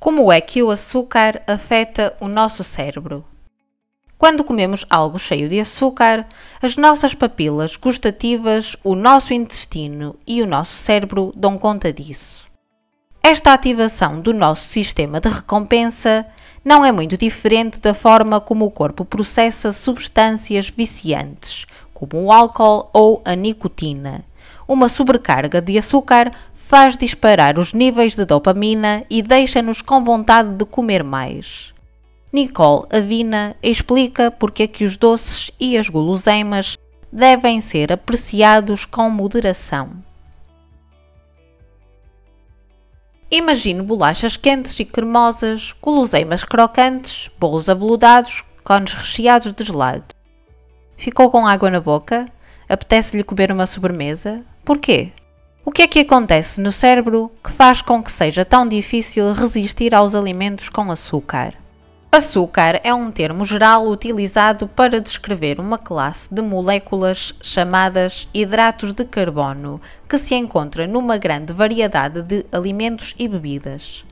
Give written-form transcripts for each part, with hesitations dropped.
Como é que o açúcar afeta o nosso cérebro? Quando comemos algo cheio de açúcar, as nossas papilas gustativas, o nosso intestino e o nosso cérebro dão conta disso. Esta ativação do nosso sistema de recompensa não é muito diferente da forma como o corpo processa substâncias viciantes, como o álcool ou a nicotina. Uma sobrecarga de açúcar faz disparar os níveis de dopamina e deixa-nos com vontade de comer mais. Nicole Avina explica porque é que os doces e as guloseimas devem ser apreciados com moderação. Imagine bolachas quentes e cremosas, guloseimas crocantes, bolos aveludados, cones recheados de gelado. Ficou com água na boca? Apetece-lhe comer uma sobremesa? Porquê? O que é que acontece no cérebro que faz com que seja tão difícil resistir aos alimentos com açúcar? Açúcar é um termo geral utilizado para descrever uma classe de moléculas chamadas hidratos de carbono, que se encontra numa grande variedade de alimentos e bebidas.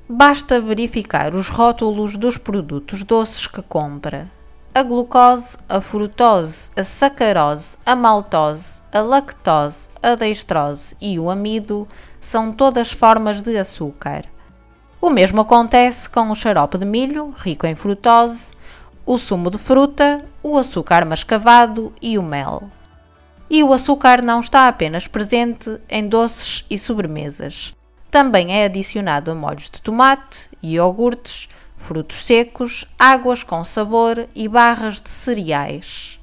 Basta verificar os rótulos dos produtos doces que compra. A glucose, a frutose, a sacarose, a maltose, a lactose, a dextrose e o amido são todas formas de açúcar. O mesmo acontece com o xarope de milho, rico em frutose, o sumo de fruta, o açúcar mascavado e o mel. E o açúcar não está apenas presente em doces e sobremesas. Também é adicionado a molhos de tomate, iogurtes, frutos secos, águas com sabor e barras de cereais.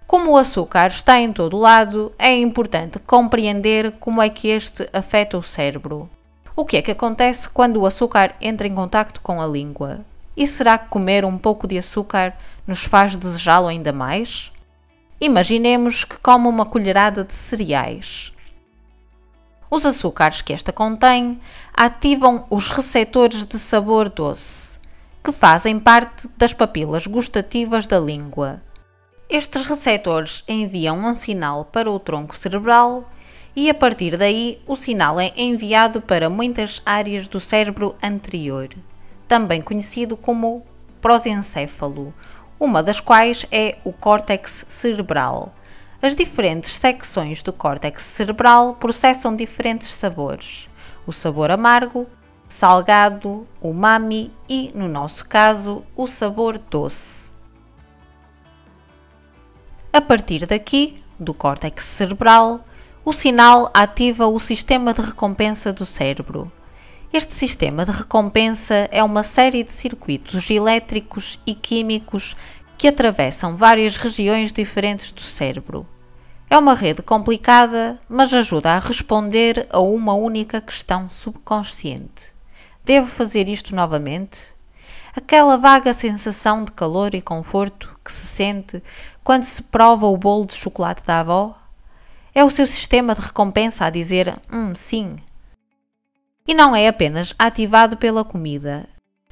Como o açúcar está em todo lado, é importante compreender como é que este afeta o cérebro. O que é que acontece quando o açúcar entra em contacto com a língua? E será que comer um pouco de açúcar nos faz desejá-lo ainda mais? Imaginemos que come uma colherada de cereais. Os açúcares que esta contém ativam os receptores de sabor doce, que fazem parte das papilas gustativas da língua. Estes receptores enviam um sinal para o tronco cerebral e, a partir daí, o sinal é enviado para muitas áreas do cérebro anterior, também conhecido como prosencéfalo, uma das quais é o córtex cerebral. As diferentes secções do córtex cerebral processam diferentes sabores: o sabor amargo, salgado, umami e, no nosso caso, o sabor doce. A partir daqui, do córtex cerebral, o sinal ativa o sistema de recompensa do cérebro. Este sistema de recompensa é uma série de circuitos elétricos e químicos que atravessam várias regiões diferentes do cérebro. É uma rede complicada, mas ajuda a responder a uma única questão subconsciente. Devo fazer isto novamente? Aquela vaga sensação de calor e conforto que se sente quando se prova o bolo de chocolate da avó? É o seu sistema de recompensa a dizer sim. E não é apenas ativado pela comida.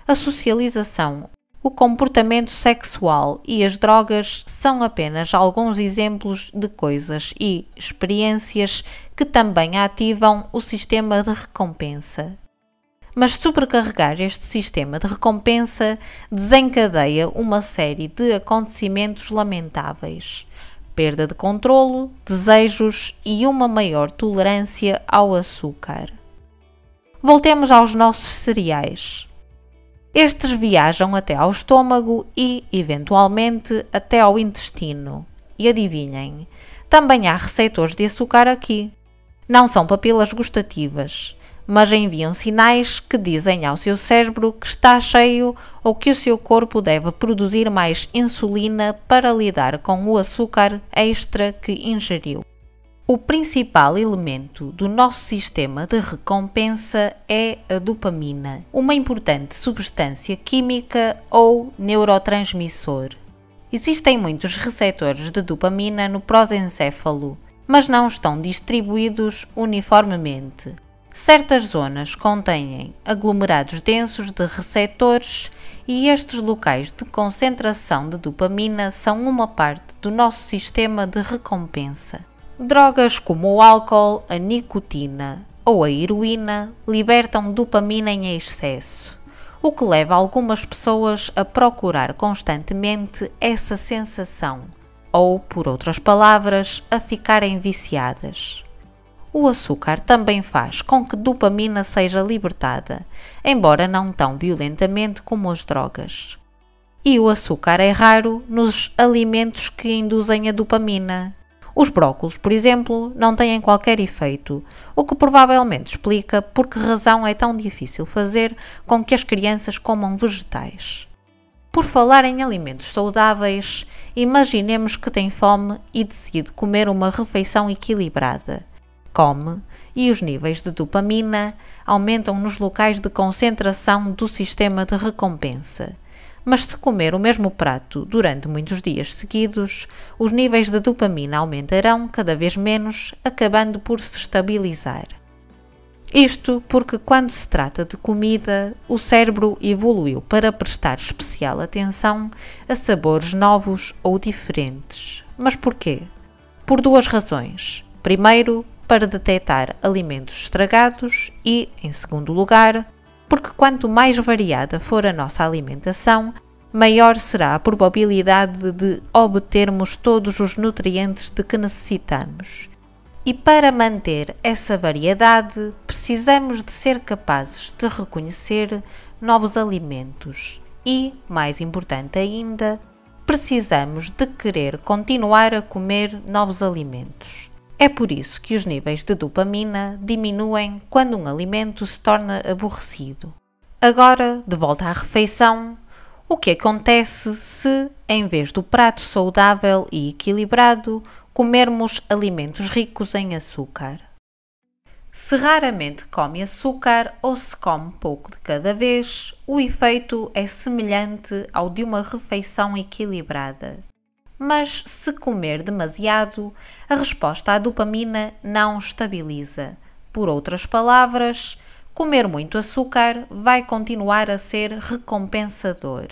A socialização, o comportamento sexual e as drogas são apenas alguns exemplos de coisas e experiências que também ativam o sistema de recompensa. Mas sobrecarregar este sistema de recompensa desencadeia uma série de acontecimentos lamentáveis: perda de controlo, desejos e uma maior tolerância ao açúcar. Voltemos aos nossos cereais. Estes viajam até ao estômago e, eventualmente, até ao intestino. E adivinhem, também há receptores de açúcar aqui. Não são papilas gustativas, mas enviam sinais que dizem ao seu cérebro que está cheio ou que o seu corpo deve produzir mais insulina para lidar com o açúcar extra que ingeriu. O principal elemento do nosso sistema de recompensa é a dopamina, uma importante substância química ou neurotransmissor. Existem muitos receptores de dopamina no prosencéfalo, mas não estão distribuídos uniformemente. Certas zonas contêm aglomerados densos de receptores e estes locais de concentração de dopamina são uma parte do nosso sistema de recompensa. Drogas como o álcool, a nicotina, ou a heroína libertam dopamina em excesso, o que leva algumas pessoas a procurar constantemente essa sensação, ou, por outras palavras, a ficarem viciadas. O açúcar também faz com que dopamina seja libertada, embora não tão violentamente como as drogas. E o açúcar é raro nos alimentos que induzem a dopamina. Os brócolos, por exemplo, não têm qualquer efeito, o que provavelmente explica por que razão é tão difícil fazer com que as crianças comam vegetais. Por falar em alimentos saudáveis, imaginemos que tem fome e decide comer uma refeição equilibrada. Come e os níveis de dopamina aumentam nos locais de concentração do sistema de recompensa. Mas se comer o mesmo prato durante muitos dias seguidos, os níveis de dopamina aumentarão cada vez menos, acabando por se estabilizar. Isto porque quando se trata de comida, o cérebro evoluiu para prestar especial atenção a sabores novos ou diferentes. Mas porquê? Por duas razões. Primeiro, para detectar alimentos estragados e, em segundo lugar, porque quanto mais variada for a nossa alimentação, maior será a probabilidade de obtermos todos os nutrientes de que necessitamos. E para manter essa variedade, precisamos de ser capazes de reconhecer novos alimentos e, mais importante ainda, precisamos de querer continuar a comer novos alimentos. É por isso que os níveis de dopamina diminuem quando um alimento se torna aborrecido. Agora, de volta à refeição, o que acontece se, em vez do prato saudável e equilibrado, comermos alimentos ricos em açúcar? Se raramente come açúcar ou se come pouco de cada vez, o efeito é semelhante ao de uma refeição equilibrada. Mas se comer demasiado, a resposta à dopamina não estabiliza. Por outras palavras, comer muito açúcar vai continuar a ser recompensador.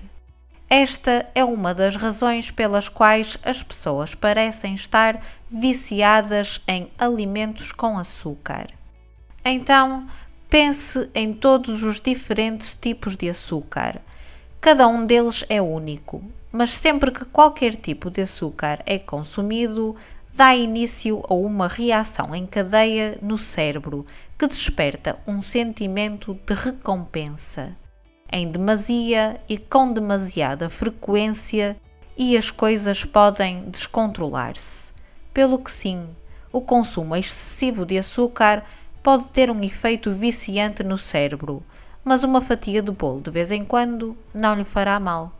Esta é uma das razões pelas quais as pessoas parecem estar viciadas em alimentos com açúcar. Então, pense em todos os diferentes tipos de açúcar. Cada um deles é único, mas sempre que qualquer tipo de açúcar é consumido, dá início a uma reação em cadeia no cérebro que desperta um sentimento de recompensa. Em demasia e com demasiada frequência, e as coisas podem descontrolar-se. Pelo que sim, o consumo excessivo de açúcar pode ter um efeito viciante no cérebro, mas uma fatia de bolo de vez em quando não lhe fará mal.